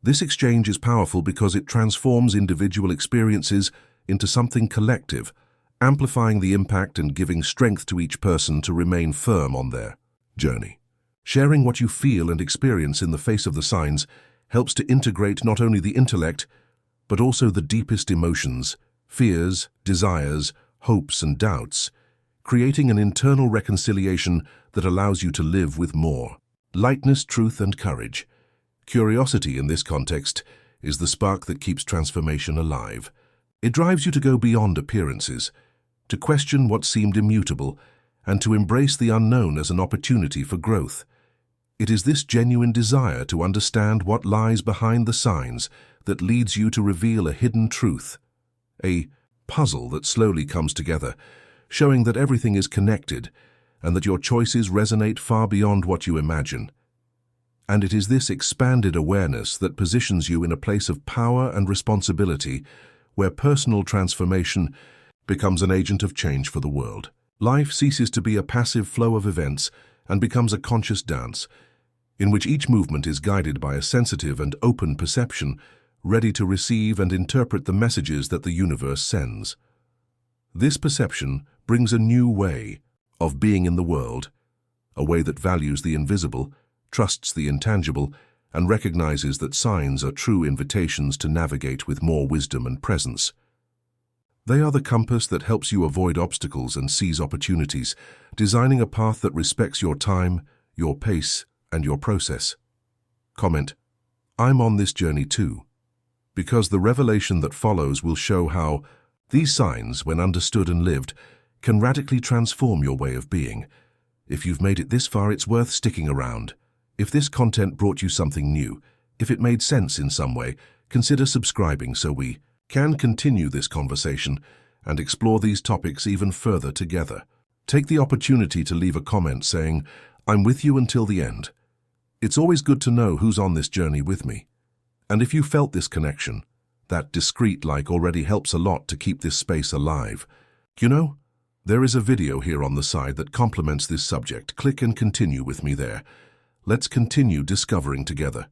This exchange is powerful because it transforms individual experiences into something collective, amplifying the impact and giving strength to each person to remain firm on their journey. Sharing what you feel and experience in the face of the signs helps to integrate not only the intellect, but also the deepest emotions, fears, desires, hopes, and doubts, creating an internal reconciliation that allows you to live with more lightness, truth, and courage. Curiosity in this context is the spark that keeps transformation alive. It drives you to go beyond appearances, to question what seemed immutable, and to embrace the unknown as an opportunity for growth. It is this genuine desire to understand what lies behind the signs that leads you to reveal a hidden truth, a puzzle that slowly comes together, showing that everything is connected and that your choices resonate far beyond what you imagine. And it is this expanded awareness that positions you in a place of power and responsibility where personal transformation becomes an agent of change for the world. Life ceases to be a passive flow of events and becomes a conscious dance, in which each movement is guided by a sensitive and open perception, ready to receive and interpret the messages that the universe sends. This perception brings a new way of being in the world, a way that values the invisible, trusts the intangible, and recognizes that signs are true invitations to navigate with more wisdom and presence. They are the compass that helps you avoid obstacles and seize opportunities, designing a path that respects your time, your pace, and your process. Comment: I'm on this journey too, because the revelation that follows will show how these signs, when understood and lived, can radically transform your way of being. If you've made it this far, it's worth sticking around. If this content brought you something new, if it made sense in some way, consider subscribing so we can continue this conversation and explore these topics even further together. Take the opportunity to leave a comment saying, "I'm with you until the end." It's always good to know who's on this journey with me. And if you felt this connection, that discreet like already helps a lot to keep this space alive. You know, there is a video here on the side that complements this subject. Click and continue with me there. Let's continue discovering together.